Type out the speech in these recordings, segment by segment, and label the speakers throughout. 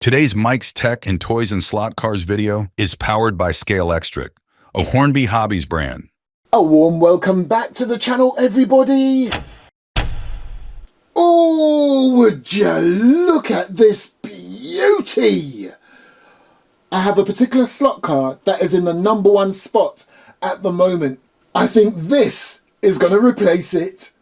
Speaker 1: Today's Mike's Tech and Toys and Slot Cars video is powered by Scalextric, a Hornby Hobbies brand.
Speaker 2: A warm welcome back to the channel, everybody! Oh, would you look at this beauty! I have a particular slot car that is in the #1 spot at the moment. I think this is going to replace it.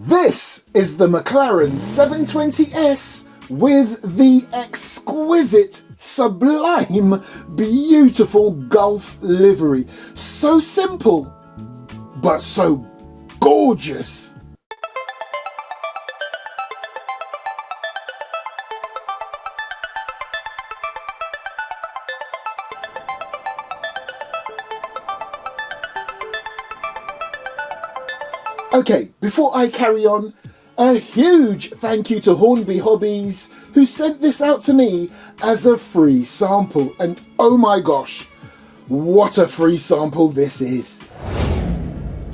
Speaker 2: This is the McLaren 720S with the exquisite, sublime, beautiful Gulf livery. So simple, but so gorgeous. Okay, before I carry on, a huge thank you to Hornby Hobbies who sent this out to me as a free sample. And oh my gosh, what a free sample this is.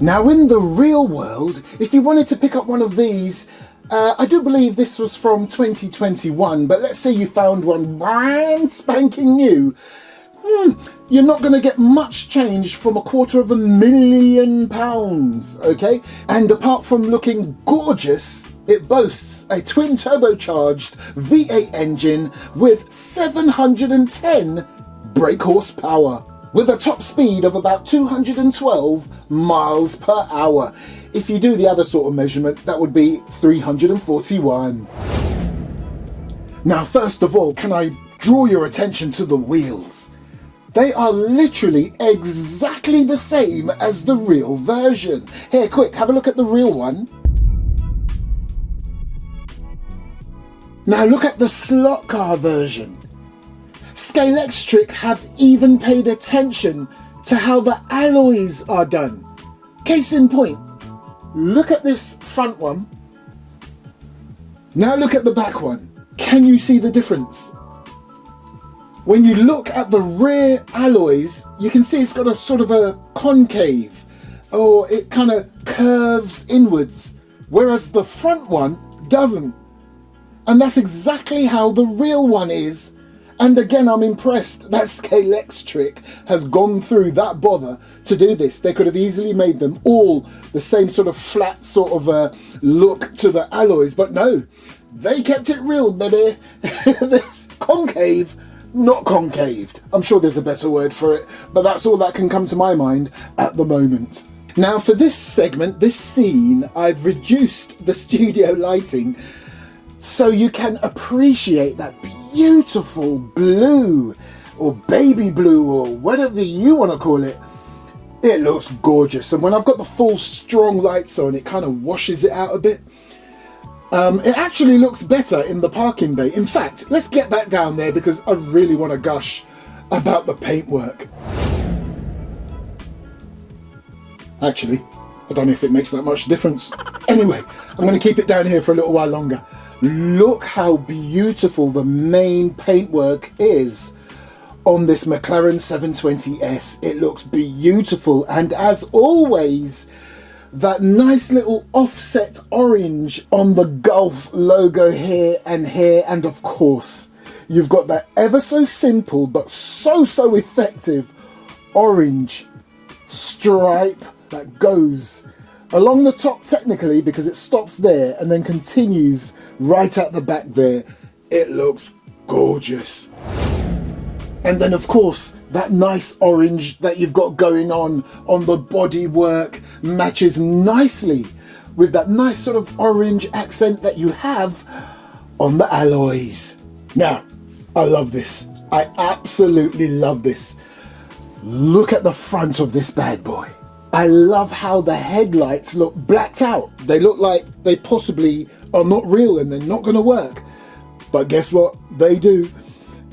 Speaker 2: Now in the real world, if you wanted to pick up one of these, I do believe this was from 2021, but let's say you found one brand spanking new. You're not going to get much change from £250,000, okay? And apart from looking gorgeous, it boasts a twin turbocharged V8 engine with 710 brake horsepower, with a top speed of about 212 miles per hour. If you do the other sort of measurement, that would be 341. Now, first of all, can I draw your attention to the wheels? They are literally exactly the same as the real version. Here, quick, have a look at the real one. Now look at the slot car version. Scalextric have even paid attention to how the alloys are done. Case in point, look at this front one. Now look at the back one. Can you see the difference? When you look at the rear alloys, you can see it's got a sort of a concave, or it kind of curves inwards, whereas the front one doesn't. And that's exactly how the real one is. And again, I'm impressed that Scalextric has gone through that bother to do this. They could have easily made them all the same sort of flat sort of look to the alloys, but no, they kept it real, baby. This concave, not concaved. I'm sure there's a better word for it, but that's all that can come to my mind at the moment. Now for this segment, this scene, I've reduced the studio lighting so you can appreciate that beautiful blue or baby blue or whatever you want to call it. It looks gorgeous, and when I've got the full strong lights on, it kind of washes it out a bit. It actually looks better in the parking bay. In fact, let's get back down there because I really want to gush about the paintwork. Actually, I don't know if it makes that much difference. Anyway, I'm going to keep it down here for a little while longer. Look how beautiful the main paintwork is on this McLaren 720S. It looks beautiful, and as always, that nice little offset orange on the Gulf logo here, and of course, you've got that ever so simple but so effective orange stripe that goes along the top technically because it stops there and then continues right at the back there. It looks gorgeous. And then of course, that nice orange that you've got going on the bodywork matches nicely with that nice sort of orange accent that you have on the alloys. Now, I love this. I absolutely love this. Look at the front of this bad boy. I love how the headlights look blacked out. They look like they possibly are not real and they're not going to work. But guess what? They do.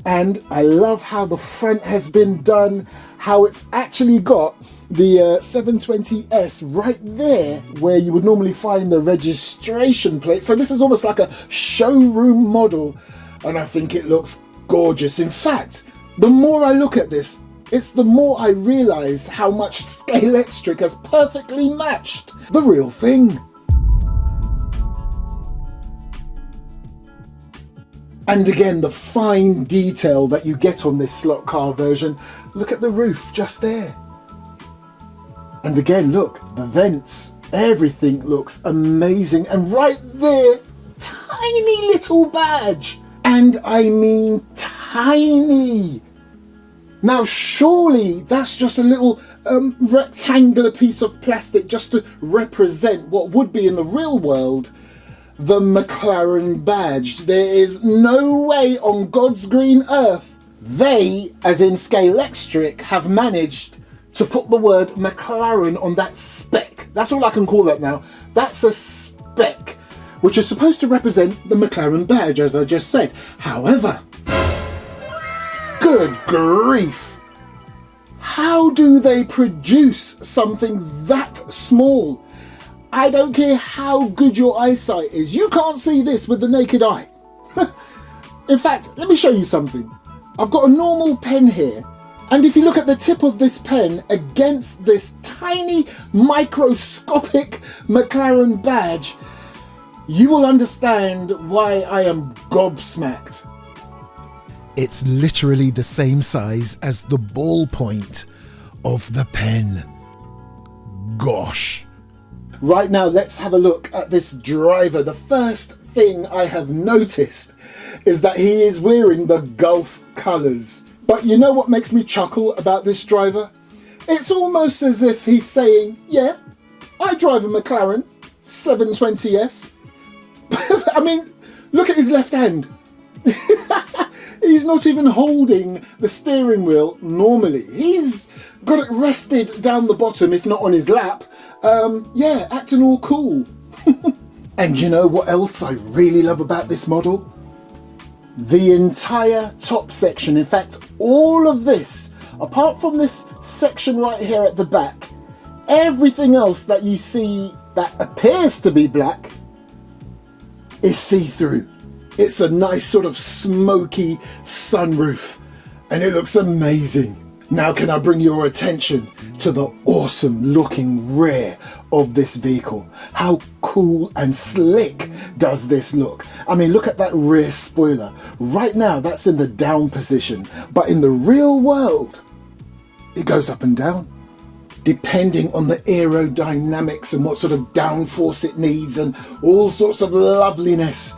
Speaker 2: And I love how the front has been done, how it's actually got the 720S right there where you would normally find the registration plate. So this is almost like a showroom model, and I think it looks gorgeous. In fact, the more I look at this, it's the more I realise how much Scalextric has perfectly matched the real thing. And again, the fine detail that you get on this slot car version. Look at the roof just there. And again, look, the vents, everything looks amazing. And right there, tiny little badge. And I mean tiny. Now surely that's just a little rectangular piece of plastic just to represent what would be in the real world the McLaren badge. There is no way on God's green earth they, as in Scalextric, have managed to put the word McLaren on that spec. That's all I can call that now. That's a spec, which is supposed to represent the McLaren badge, as I just said. However, good grief, how do they produce something that small? I don't care how good your eyesight is, you can't see this with the naked eye. In fact, let me show you something. I've got a normal pen here, and if you look at the tip of this pen against this tiny microscopic McLaren badge, you will understand why I am gobsmacked. It's literally the same size as the ballpoint of the pen. Gosh. Right now, let's have a look at this driver. The first thing I have noticed is that he is wearing the Gulf colours. But you know what makes me chuckle about this driver? It's almost as if he's saying, yeah, I drive a McLaren 720S. I mean, look at his left hand. He's not even holding the steering wheel normally. He's got it rested down the bottom, if not on his lap. Yeah, acting all cool. And you know what else I really love about this model? The entire top section, in fact, all of this, apart from this section right here at the back, everything else that you see that appears to be black is see-through. It's a nice sort of smoky sunroof, and it looks amazing. Now can I bring your attention to the awesome looking rear of this vehicle? How cool and slick does this look? I mean, look at that rear spoiler. Right now that's in the down position, but in the real world, it goes up and down, depending on the aerodynamics and what sort of downforce it needs and all sorts of loveliness.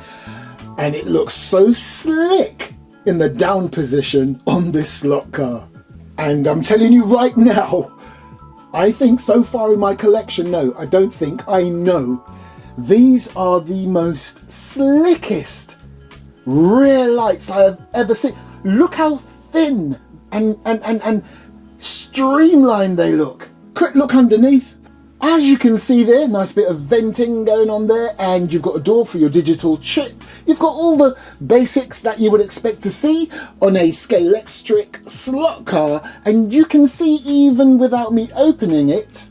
Speaker 2: And it looks so slick in the down position on this slot car. And I'm telling you right now, I think so far in my collection, no, I don't think, I know, these are the most slickest rear lights I have ever seen. Look how thin and streamlined they look. Quick look underneath. As you can see there, nice bit of venting going on there, and you've got a door for your digital chip. You've got all the basics that you would expect to see on a Scalextric slot car, and you can see even without me opening it,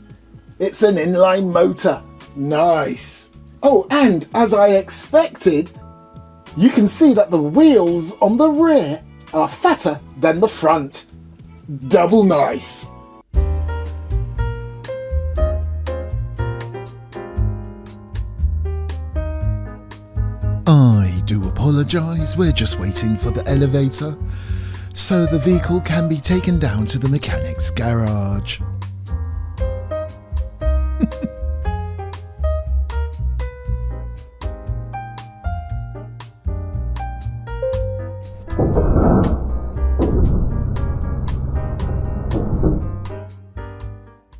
Speaker 2: it's an inline motor. Nice. Oh, and as I expected, you can see that the wheels on the rear are fatter than the front. Double nice. I do apologise, we're just waiting for the elevator so the vehicle can be taken down to the mechanic's garage.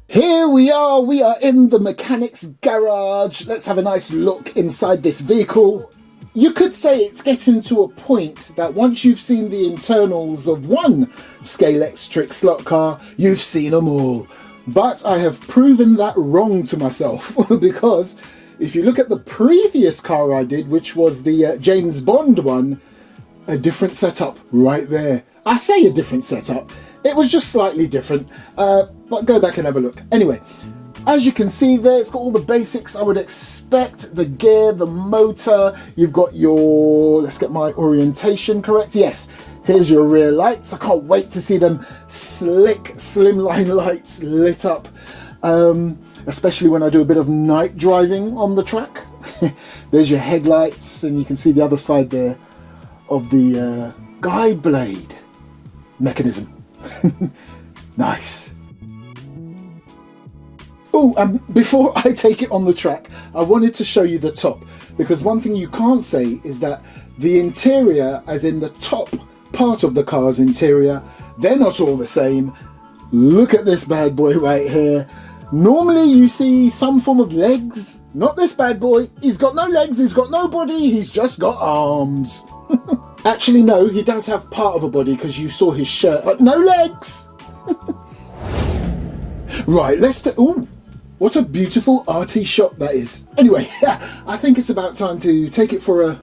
Speaker 2: Here we are in the mechanic's garage. Let's have a nice look inside this vehicle. You could say it's getting to a point that once you've seen the internals of one Scalextric slot car, you've seen them all. But I have proven that wrong to myself because if you look at the previous car I did, which was the James Bond one, a different setup right there. I say a different setup. It was just slightly different, but go back and have a look. Anyway, as you can see there, it's got all the basics I would expect. The gear, the motor, you've got your, let's get my orientation correct. Yes, Here's your rear lights. I can't wait to see them slick, slimline lights lit up, especially when I do a bit of night driving on the track. There's your headlights, and you can see the other side there of the guide blade mechanism. Nice. Oh, before I take it on the track, I wanted to show you the top, because one thing you can't say is that the interior, as in the top part of the car's interior, they're not all the same. Look at this bad boy right here. Normally you see some form of legs. Not this bad boy. He's got no legs, he's got no body, he's just got arms. Actually no, he does have part of a body because you saw his shirt, but no legs. Right, ooh, what a beautiful arty shot that is. Anyway, I think it's about time to take it for a